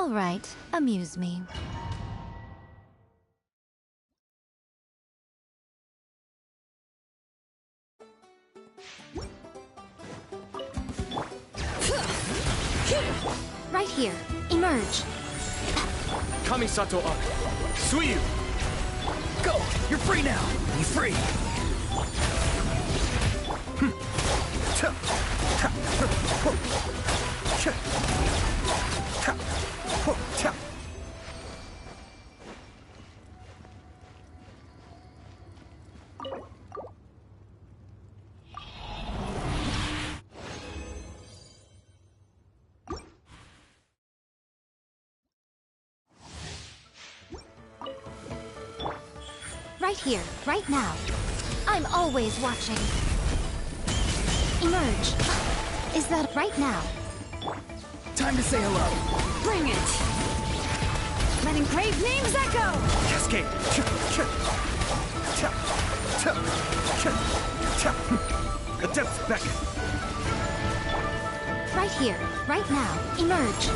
All right, amuse me. Right here. Emerge. Kamisato up. Suiyu! Go! You're free now! You free! Right here, right now. I'm always watching. Emerge. Is that right now? Time to say hello. Bring it! Let engraved names echo! Cascade! The depths beckon! Right here, right now. Emerge.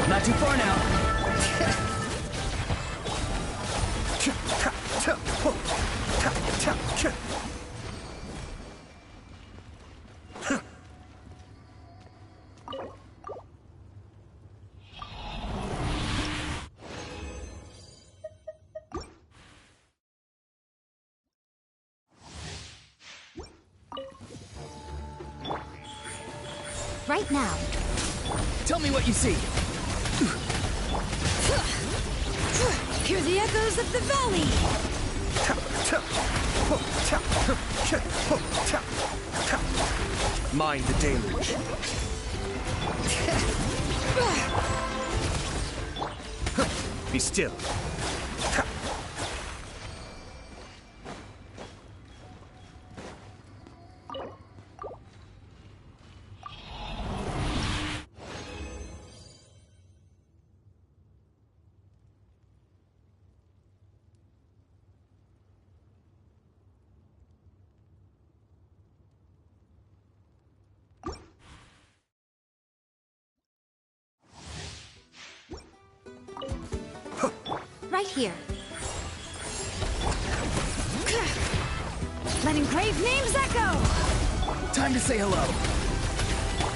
Not too far now. Right now. Tell me what you see. Hear the echoes of the valley! Mind the deluge. Be still. Right here. Let engraved names echo! Time to say hello.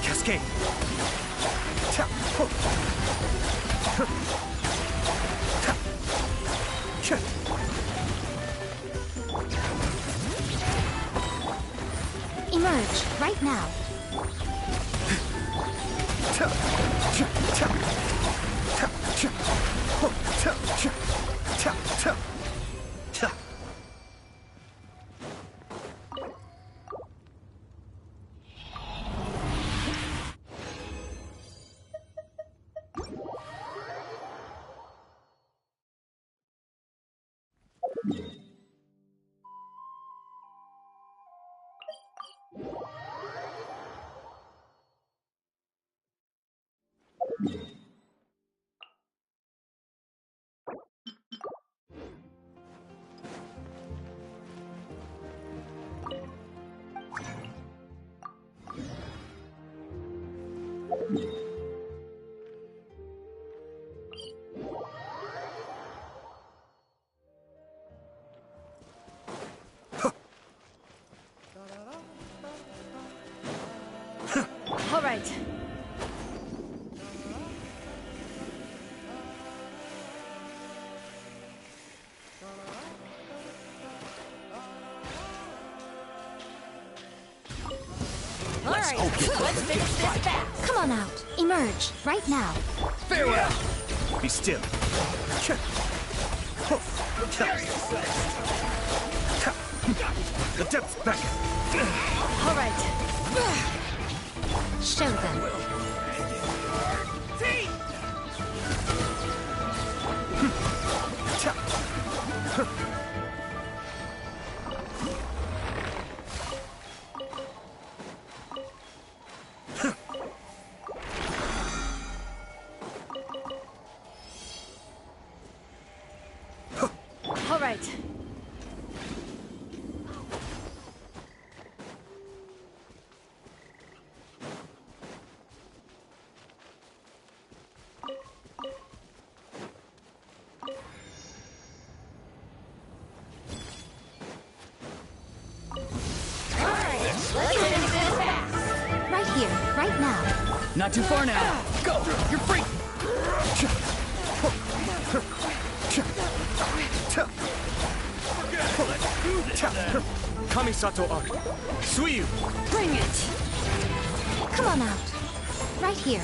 Cascade! Emerge, right now. All right. Let's hope you Let's finish this fast. Come on out. Emerge, right now. farewell. Be still. The depths beckon. All right. Show them. All right. here, right now. Not too far now. Go! You're free! Kamisato Arc. Suiyu. Bring it! Come on out. Right here.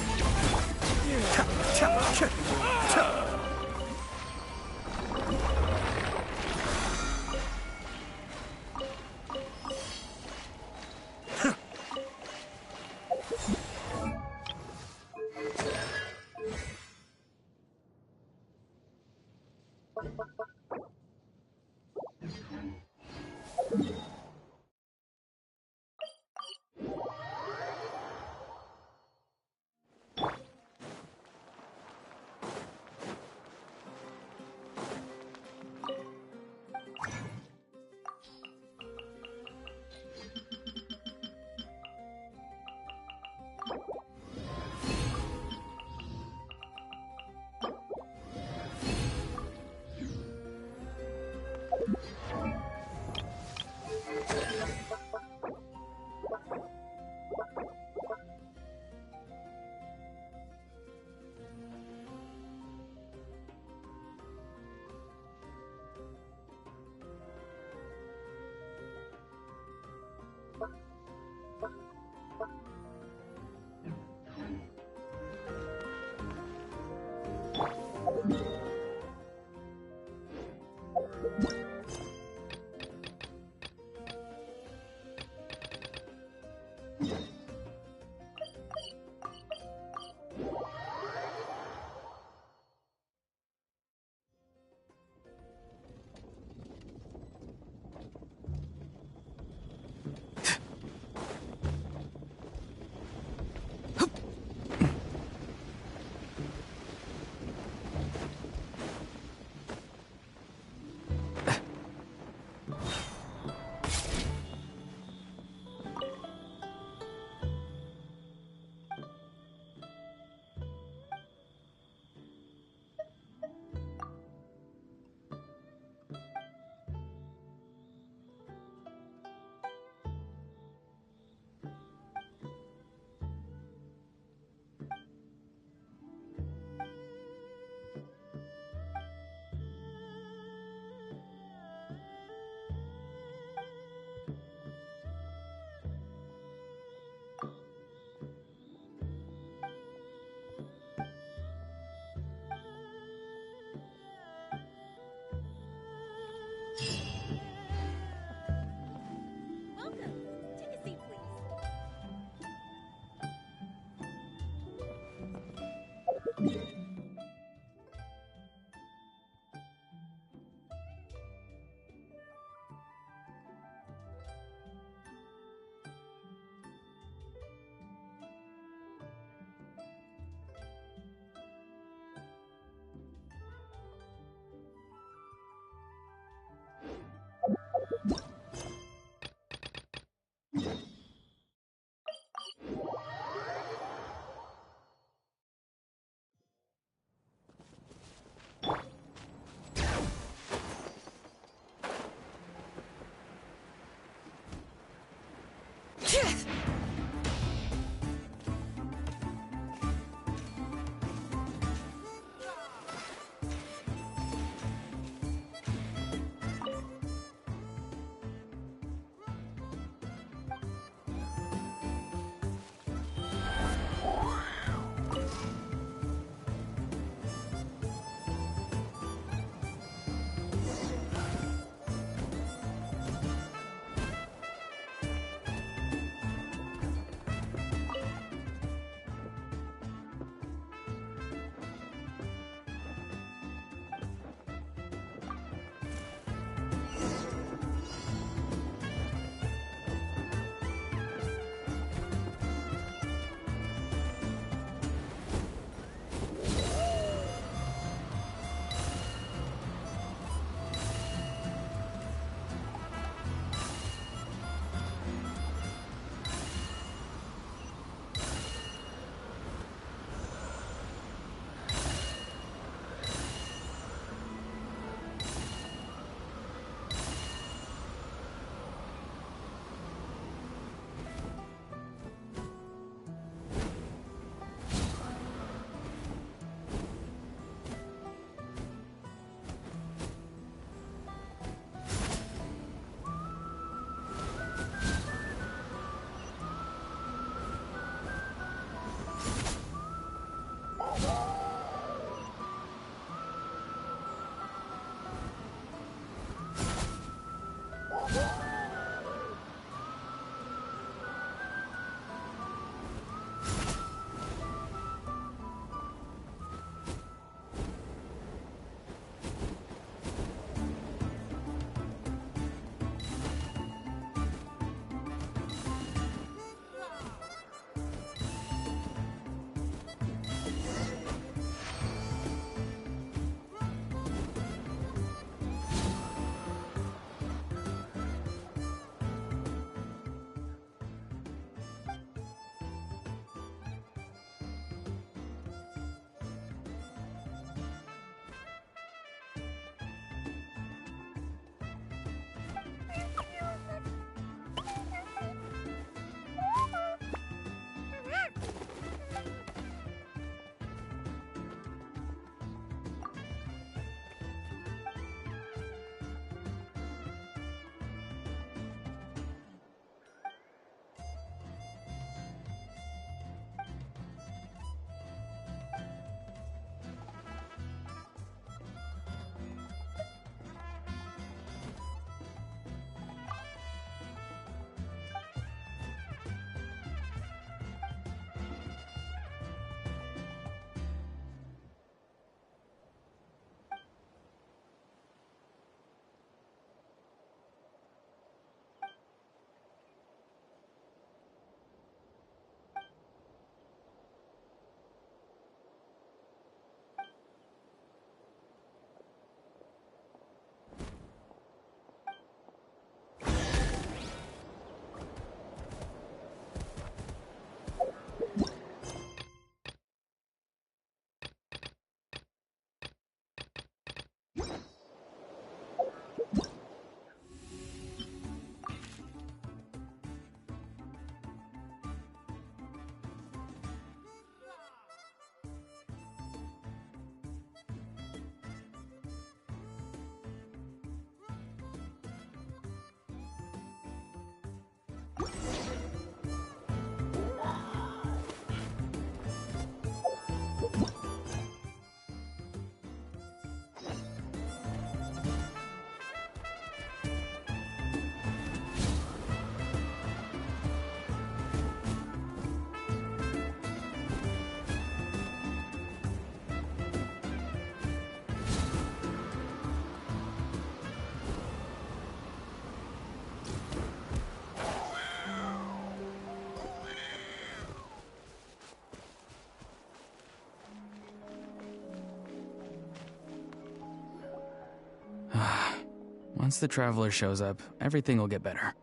Once the Traveler shows up, everything will get better.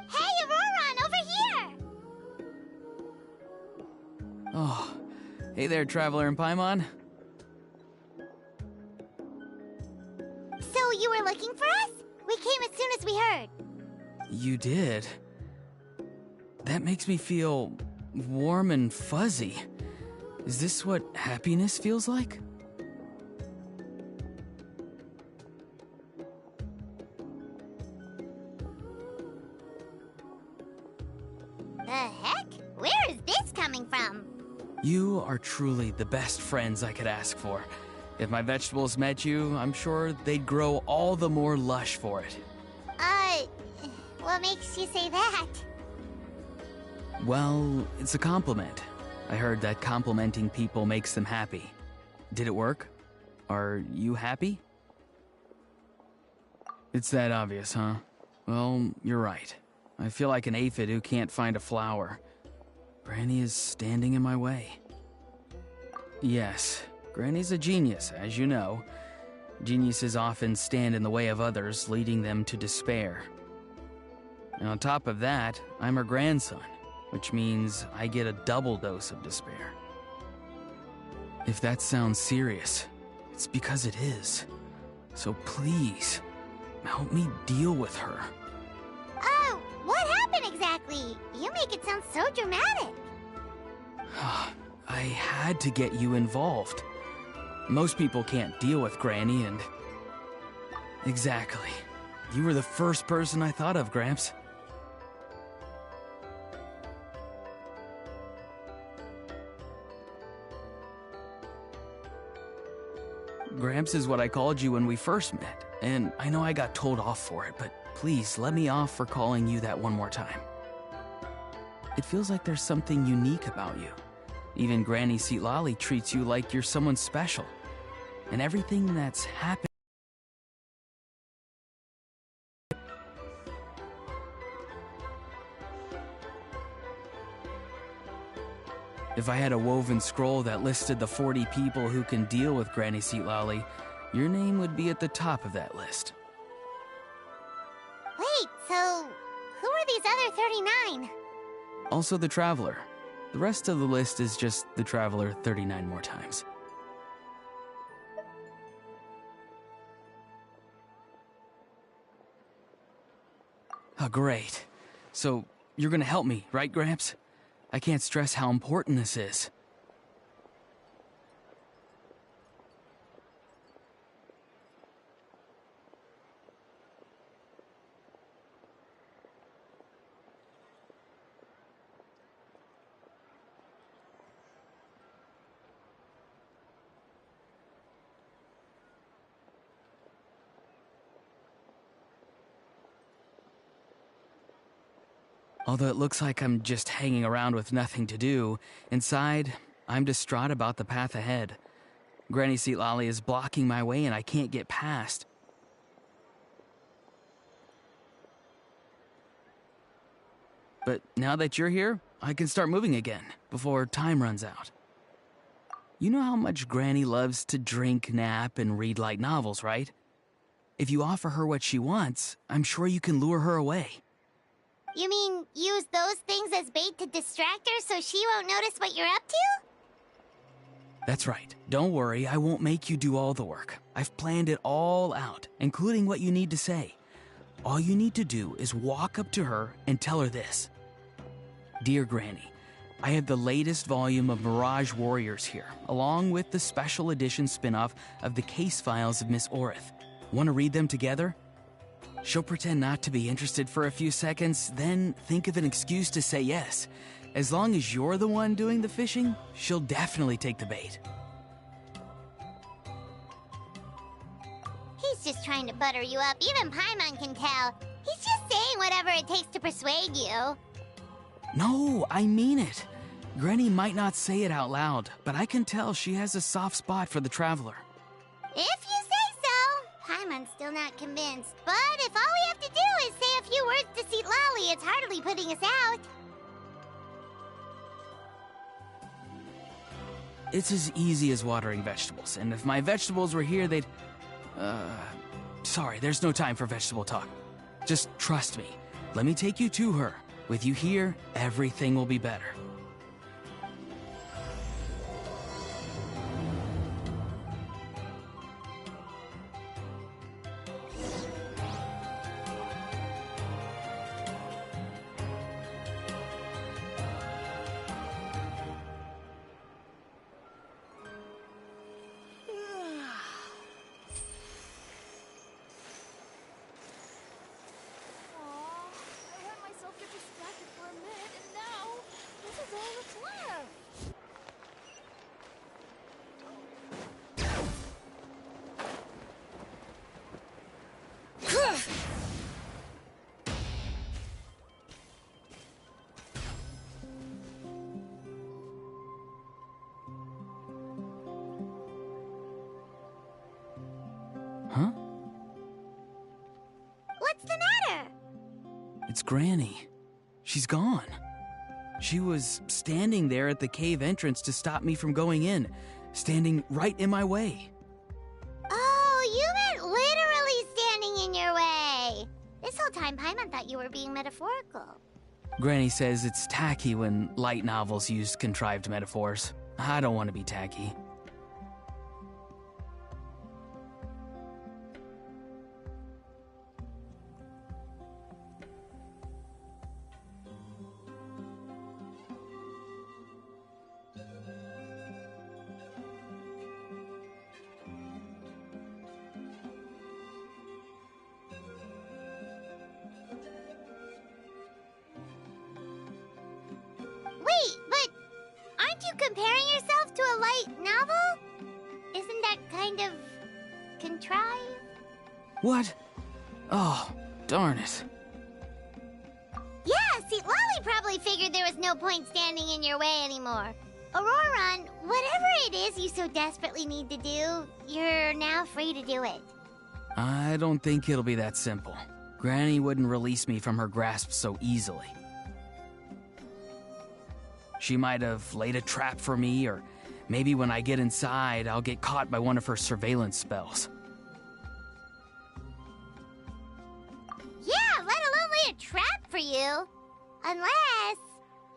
Hey, Auroron, over here! Oh, hey there, Traveler and Paimon. So you were looking for us? We came as soon as we heard. You did? That makes me feel warm and fuzzy. Is this what happiness feels like? The heck? Where is this coming from? You are truly the best friends I could ask for. If my vegetables met you, I'm sure they'd grow all the more lush for it. What makes you say that? Well, it's a compliment. I heard that complimenting people makes them happy. Did it work? Are you happy? It's that obvious, huh? Well, you're right. I feel like an aphid who can't find a flower. Granny is standing in my way. Yes, Granny's a genius, as you know. Geniuses often stand in the way of others, leading them to despair. And on top of that, I'm her grandson, which means I get a double dose of despair. If that sounds serious, it's because it is. So please, help me deal with her. Oh, what happened exactly? You make it sound so dramatic. I had to get you involved. Most people can't deal with Granny and... Exactly. You were the first person I thought of, Gramps. Gramps is what I called you when we first met, and I know I got told off for it, but please let me off for calling you that one more time. It feels like there's something unique about you. Even Granny Seatlali treats you like you're someone special. And everything that's happened... If I had a woven scroll that listed the 40 people who can deal with Granny Seatlali, your name would be at the top of that list. Wait, so who are these other 39? Also the Traveler. The rest of the list is just the Traveler 39 more times. Oh, great. So, you're gonna help me, right, Gramps? I can't stress how important this is. Although it looks like I'm just hanging around with nothing to do, inside, I'm distraught about the path ahead. Granny Seatlali is blocking my way and I can't get past. But now that you're here, I can start moving again, before time runs out. You know how much Granny loves to drink, nap, and read light novels, right? If you offer her what she wants, I'm sure you can lure her away. You mean use those things as bait to distract her so she won't notice what you're up to? That's right. Don't worry, I won't make you do all the work. I've planned it all out, including what you need to say. All you need to do is walk up to her and tell her this. Dear Granny, I have the latest volume of Mirage Warriors here, along with the special edition spin-off of the case files of Miss Orith. Want to read them together? She'll pretend not to be interested for a few seconds, then think of an excuse to say yes. As long as you're the one doing the fishing, she'll definitely take the bait. He's just trying to butter you up. Even Paimon can tell. He's just saying whatever it takes to persuade you. No, I mean it. Granny might not say it out loud, but I can tell she has a soft spot for the Traveler. If you say so. Paimon's still not convinced. But if all we have to do is say a few words to Seatlali, it's hardly putting us out. It's as easy as watering vegetables, and if my vegetables were here, they'd... Sorry, there's no time for vegetable talk. Just trust me. Let me take you to her. With you here, everything will be better. I let myself get distracted for a minute, and now this is all that's left. Huh? What's the matter? It's Granny. She's gone. She was standing there at the cave entrance to stop me from going in, standing right in my way. Oh, you meant literally standing in your way. This whole time, Paimon thought you were being metaphorical. Granny says it's tacky when light novels use contrived metaphors. I don't want to be tacky. Wait, but aren't you comparing yourself to a light novel? Isn't that kind of contrived? What? Oh, darn it. Yeah, see, Lolly probably figured there was no point standing in your way anymore. Auroron, whatever it is you so desperately need to do, you're now free to do it. I don't think it'll be that simple. Granny wouldn't release me from her grasp so easily. She might have laid a trap for me, or maybe when I get inside, I'll get caught by one of her surveillance spells. Yeah, let alone lay a trap for you. Unless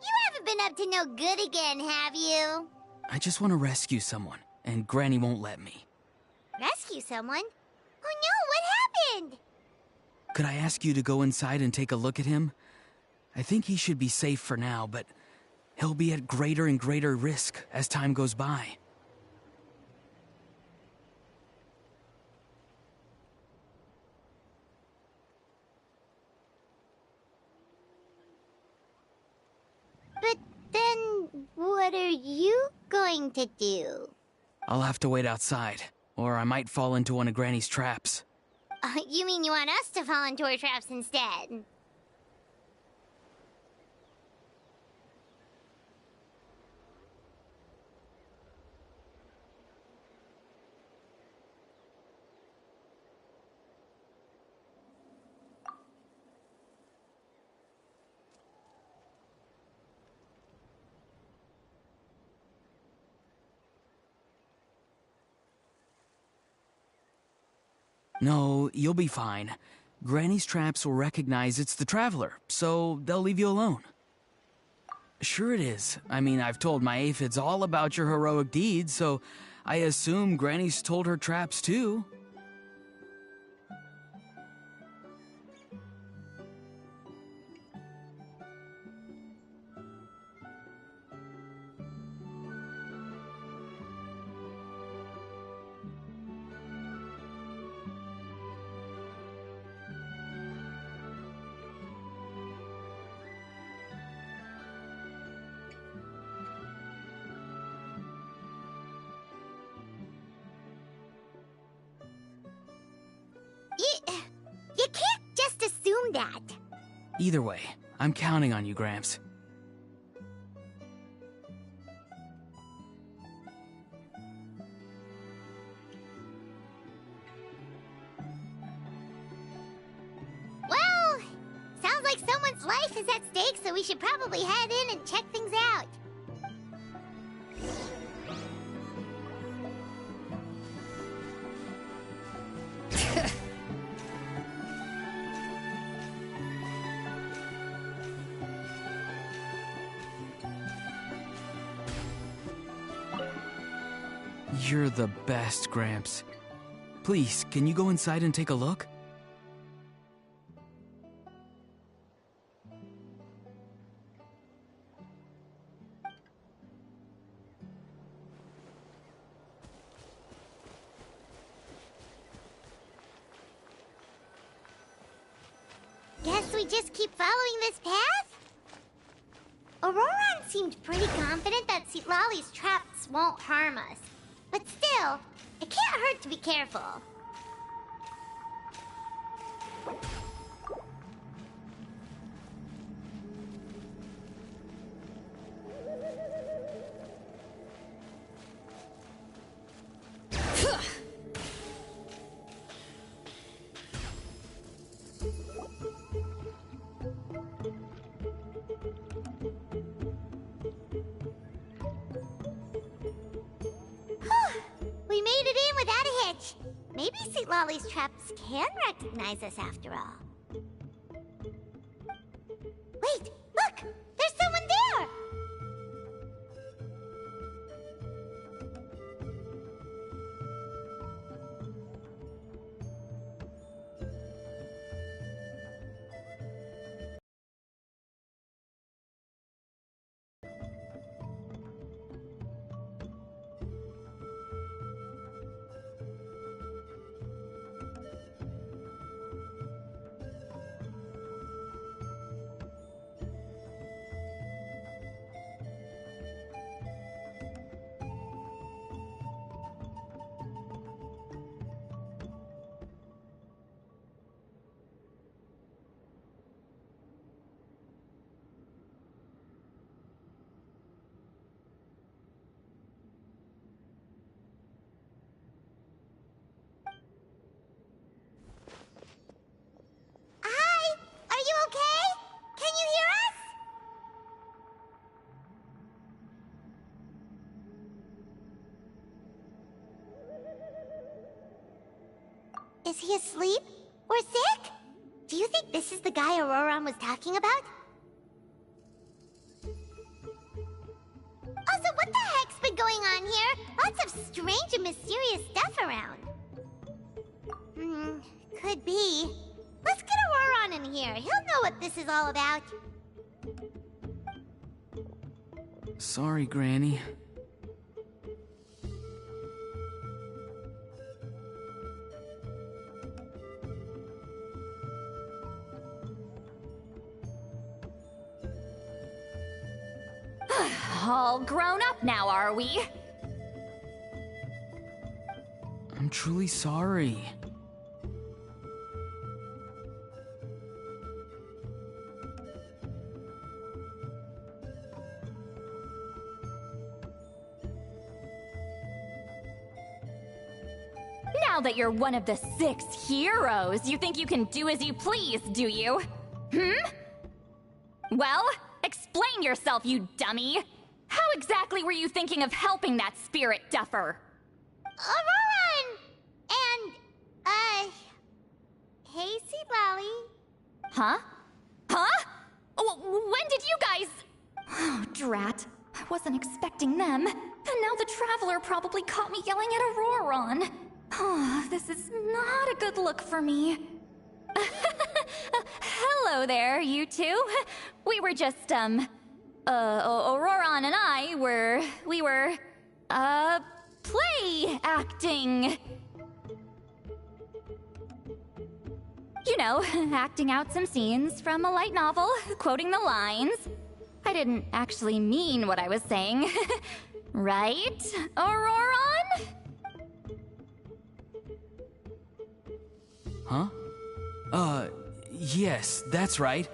you haven't been up to no good again, have you? I just want to rescue someone, and Granny won't let me. Rescue someone? Oh no, what happened? Could I ask you to go inside and take a look at him? I think he should be safe for now, but he'll be at greater and greater risk as time goes by. But then, what are you going to do? I'll have to wait outside, or I might fall into one of Granny's traps. You mean you want us to fall into her traps instead? No, you'll be fine. Granny's traps will recognize it's the Traveler, so they'll leave you alone. Sure it is. I mean, I've told my aphids all about your heroic deeds, so I assume Granny's told her traps too. You can't just assume that. Either way, I'm counting on you, Gramps. Well, sounds like someone's life is at stake, so we should probably head in and check things out. You're the best, Gramps. Please, can you go inside and take a look? Guess we just keep following this path? Auroran seemed pretty confident that Lolly's traps won't harm us. But still, it can't hurt to be careful. We made it in without a hitch. Maybe St. Lolly's traps can recognize us after all. Wait, look! There's someone there! Hi! Are you okay? Can you hear us? Is he asleep? Or sick? Do you think this is the guy Auroran was talking about? Also, what the heck's been going on here? Lots of strange and mysterious stuff around. Could be. Let's get Auroran in here. He'll know what this is all about. Sorry, Granny. All grown up now, are we? I'm truly sorry. Now that you're one of the 6 heroes, you think you can do as you please, do you? Well, explain yourself, you dummy! How exactly were you thinking of helping that spirit duffer? Auroran! And, hey, St. Lolly. Huh? Huh? When did you guys... Oh, drat. I wasn't expecting them. And now the Traveler probably caught me yelling at Auroran. Oh, this is not a good look for me. Hello there, you two. We were just, Auroran and I we were, play acting. You know, acting out some scenes from a light novel, quoting the lines. I didn't actually mean what I was saying. Right, Auroran? Huh? Yes, that's right.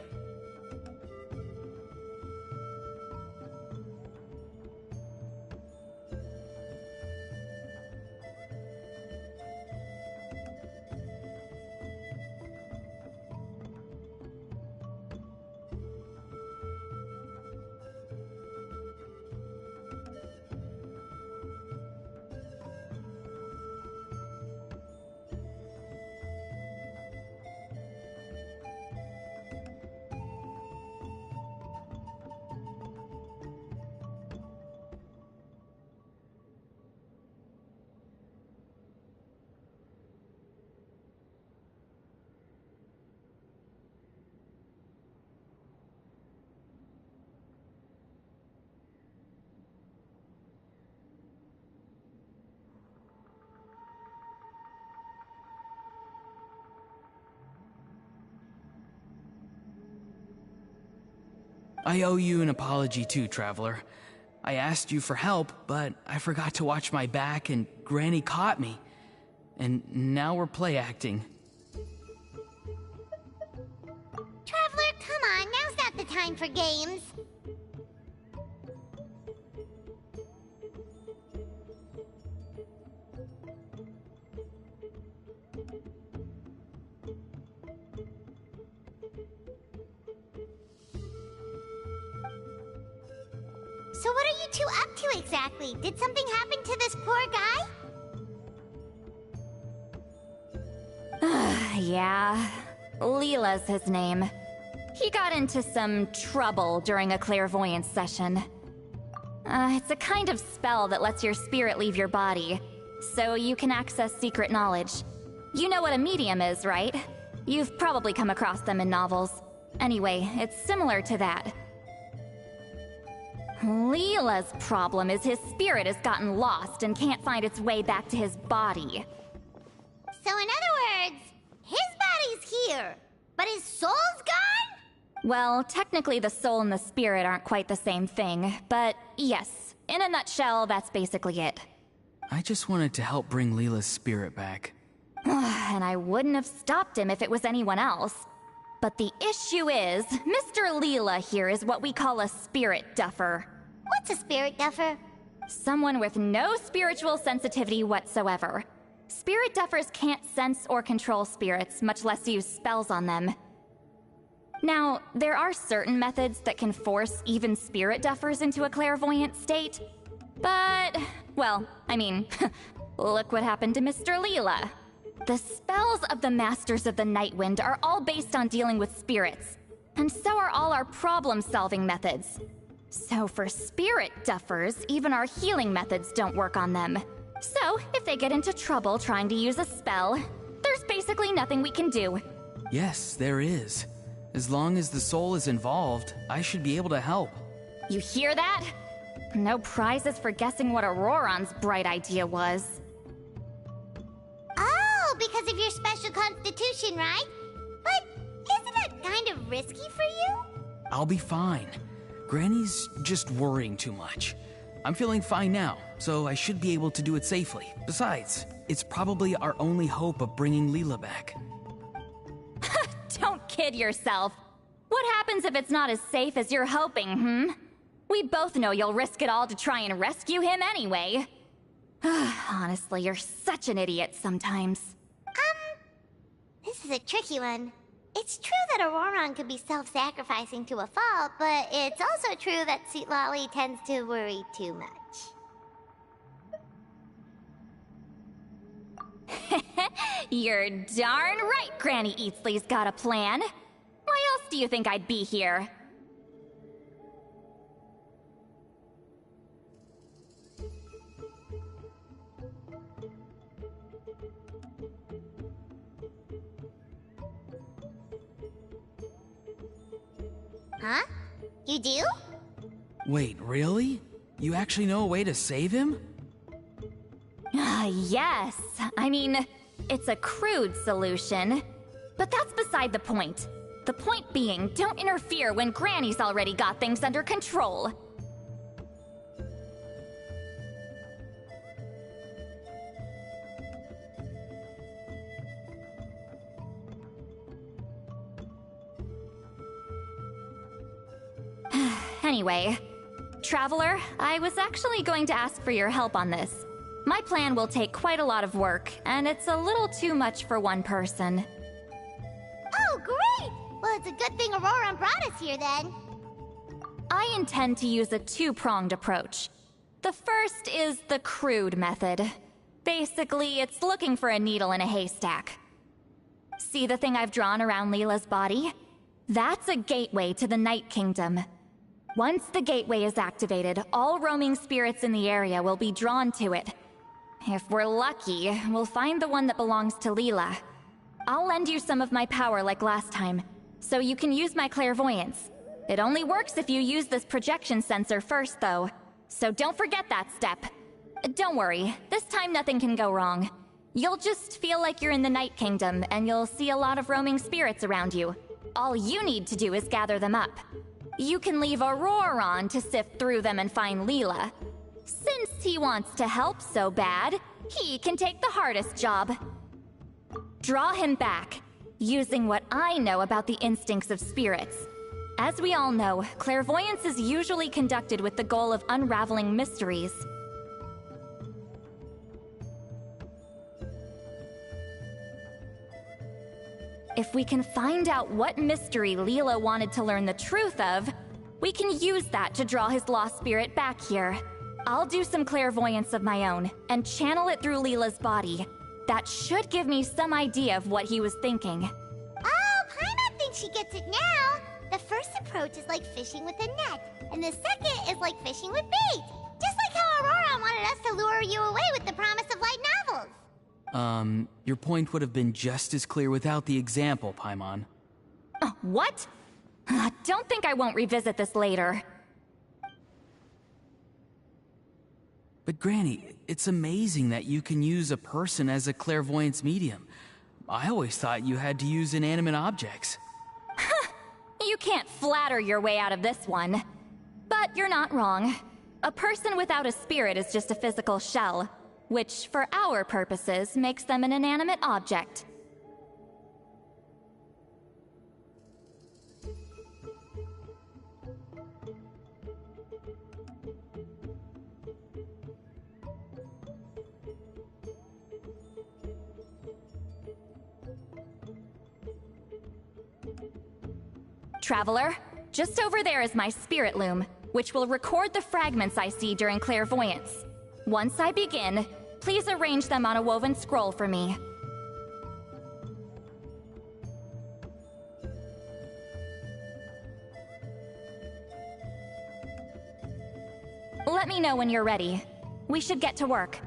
I owe you an apology too, Traveler. I asked you for help, but I forgot to watch my back and Granny caught me. And now we're play acting. Traveler, come on, now's not the time for games. So what are you two up to exactly? Did something happen to this poor guy? Yeah. Leela's his name. He got into some trouble during a clairvoyance session. It's a kind of spell that lets your spirit leave your body, so you can access secret knowledge. You know what a medium is, right? You've probably come across them in novels. Anyway, it's similar to that. Leela's problem is his spirit has gotten lost and can't find its way back to his body. So in other words, his body's here, but his soul's gone? Well, technically the soul and the spirit aren't quite the same thing, but yes, in a nutshell, that's basically it. I just wanted to help bring Leela's spirit back. And I wouldn't have stopped him if it was anyone else. But the issue is, Mr. Leela here is what we call a spirit duffer. What's a spirit duffer? Someone with no spiritual sensitivity whatsoever. Spirit duffers can't sense or control spirits, much less use spells on them. Now, there are certain methods that can force even spirit duffers into a clairvoyant state. But, well, I mean, look what happened to Mr. Leela. The spells of the Masters of the Nightwind are all based on dealing with spirits, and so are all our problem-solving methods. So for spirit duffers, even our healing methods don't work on them. So, if they get into trouble trying to use a spell, there's basically nothing we can do. Yes, there is. As long as the soul is involved, I should be able to help. You hear that? No prizes for guessing what Auroron's bright idea was. Oh, because of your special constitution, right? But isn't that kind of risky for you? I'll be fine. Granny's just worrying too much. I'm feeling fine now, so I should be able to do it safely. Besides, it's probably our only hope of bringing Leela back. Don't kid yourself. What happens if it's not as safe as you're hoping, We both know you'll risk it all to try and rescue him anyway. Honestly, you're such an idiot sometimes. This is a tricky one. It's true that Auroron could be self-sacrificing to a fault, but it's also true that Sweet Lolly tends to worry too much. You're darn right Granny Eatsley's got a plan. Why else do you think I'd be here? Huh? You do? Wait, really? You actually know a way to save him? Yes. I mean, it's a crude solution. But that's beside the point. The point being, don't interfere when Granny's already got things under control. Anyway, Traveler, I was actually going to ask for your help on this. My plan will take quite a lot of work, and it's a little too much for one person. Oh, great! Well, it's a good thing Auroron brought us here, then. I intend to use a two-pronged approach. The first is the crude method. Basically, it's looking for a needle in a haystack. See the thing I've drawn around Leela's body? That's a gateway to the Night Kingdom. Once the gateway is activated, all roaming spirits in the area will be drawn to it. If we're lucky, we'll find the one that belongs to Leela. I'll lend you some of my power like last time, so you can use my clairvoyance. It only works if you use this projection sensor first, though. So don't forget that step. Don't worry, this time nothing can go wrong. You'll just feel like you're in the Night Kingdom, and you'll see a lot of roaming spirits around you. All you need to do is gather them up. You can leave Auroron to sift through them and find Leela. Since he wants to help so bad, he can take the hardest job. Draw him back, using what I know about the instincts of spirits. As we all know, clairvoyance is usually conducted with the goal of unraveling mysteries. If we can find out what mystery Leela wanted to learn the truth of, we can use that to draw his lost spirit back here. I'll do some clairvoyance of my own, and channel it through Leela's body. That should give me some idea of what he was thinking. Oh, Paimon thinks she gets it now! The first approach is like fishing with a net, and the second is like fishing with bait. Just like how Aurora wanted us to lure you away with the promise of light novels. Your point would have been just as clear without the example, Paimon. What? Don't think I won't revisit this later. But Granny, it's amazing that you can use a person as a clairvoyance medium. I always thought you had to use inanimate objects. You can't flatter your way out of this one. But you're not wrong. A person without a spirit is just a physical shell, which, for our purposes, makes them an inanimate object. Traveler, just over there is my spirit loom, which will record the fragments I see during clairvoyance. Once I begin, please arrange them on a woven scroll for me. Let me know when you're ready. We should get to work.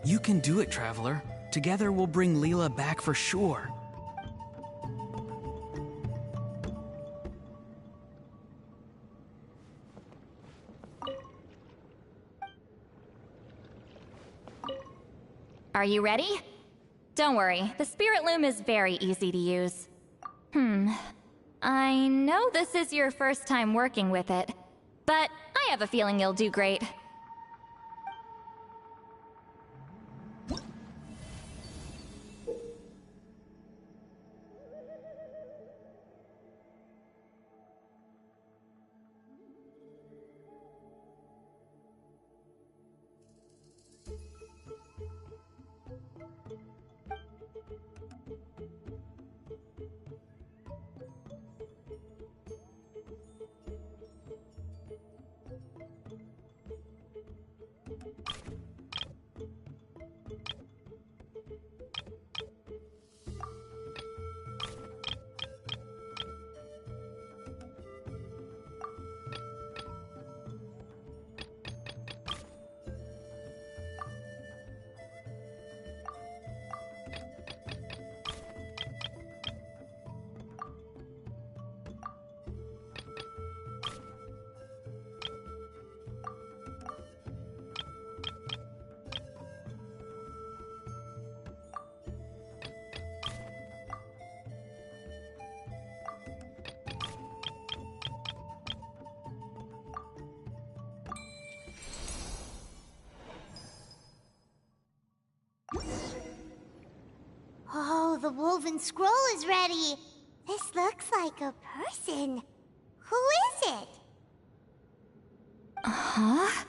You can do it, Traveler. Together we'll bring Leela back for sure. Are you ready? Don't worry, the spirit loom is very easy to use. I know this is your first time working with it, but I have a feeling you'll do great. Oh, the woven scroll is ready. This looks like a person. Who is it? Huh?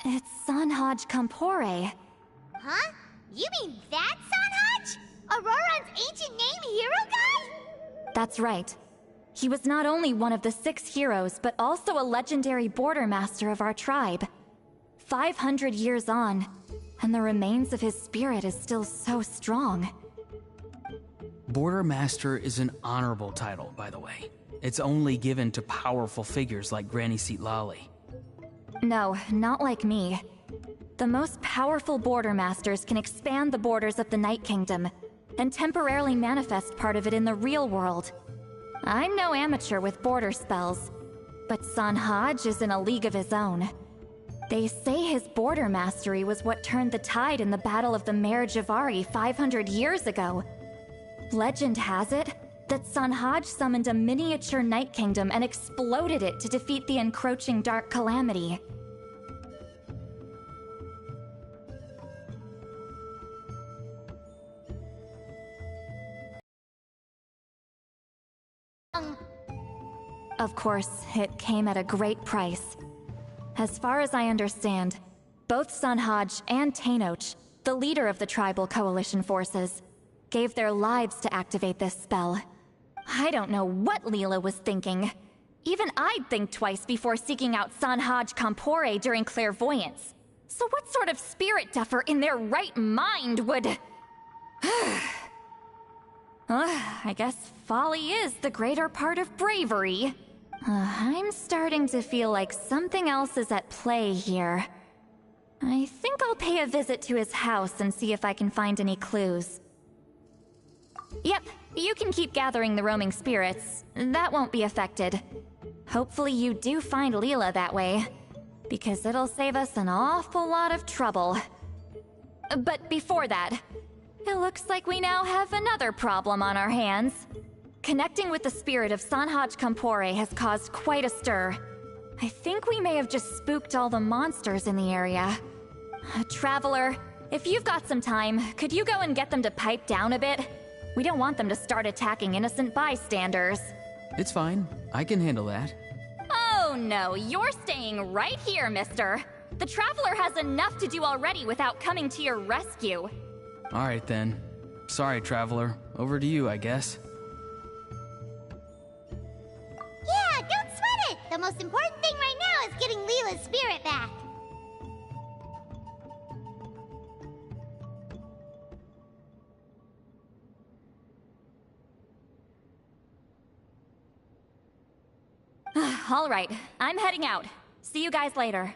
It's Sanhaj Kampore. Huh? You mean that Sanhaj? Auroron's ancient name hero guy? That's right. He was not only one of the 6 heroes, but also a legendary border master of our tribe. 500 years on, and the remains of his spirit is still so strong. Border Master is an honorable title, by the way. It's only given to powerful figures like Granny Seatlali. No, not like me. The most powerful border masters can expand the borders of the Night Kingdom, and temporarily manifest part of it in the real world. I'm no amateur with border spells, but Sanhaj is in a league of his own. They say his border mastery was what turned the tide in the Battle of the Mare Javari 500 years ago. Legend has it that Sanhaj summoned a miniature Night Kingdom and exploded it to defeat the encroaching Dark Calamity. Of course, it came at a great price. As far as I understand, both Sanhaj and Tainoch, the leader of the tribal coalition forces, gave their lives to activate this spell. I don't know what Leela was thinking. Even I'd think twice before seeking out Sanhaj Kampore during clairvoyance. So what sort of spirit duffer in their right mind would... I guess folly is the greater part of bravery. I'm starting to feel like something else is at play here. I think I'll pay a visit to his house and see if I can find any clues. Yep, you can keep gathering the roaming spirits. That won't be affected. Hopefully you do find Leela that way, because it'll save us an awful lot of trouble. But before that, it looks like we now have another problem on our hands. Connecting with the spirit of Sanhaj Kampore has caused quite a stir. I think we may have just spooked all the monsters in the area. Traveler, if you've got some time, could you go and get them to pipe down a bit? We don't want them to start attacking innocent bystanders. It's fine. I can handle that. Oh no, you're staying right here, mister. The Traveler has enough to do already without coming to your rescue. Alright then. Sorry, Traveler. Over to you, I guess. Yeah, don't sweat it! The most important thing right now is getting Leela's spirit back. All right, I'm heading out. See you guys later.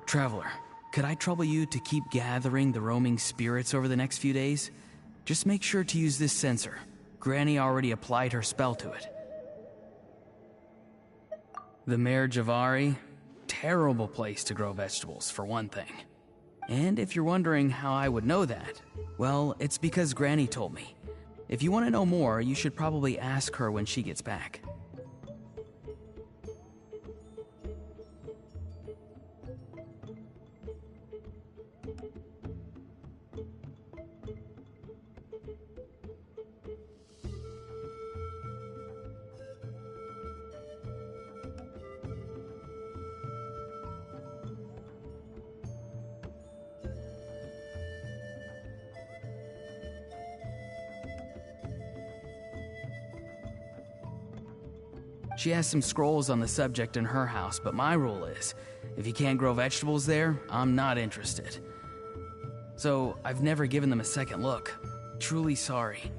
Traveler, could I trouble you to keep gathering the roaming spirits over the next few days? Just make sure to use this sensor. Granny already applied her spell to it. The Mare Javari? Terrible place to grow vegetables, for one thing. And if you're wondering how I would know that, well, it's because Granny told me. If you want to know more, you should probably ask her when she gets back. She has some scrolls on the subject in her house, but my rule is, if you can't grow vegetables there, I'm not interested. So I've never given them a second look. Truly sorry.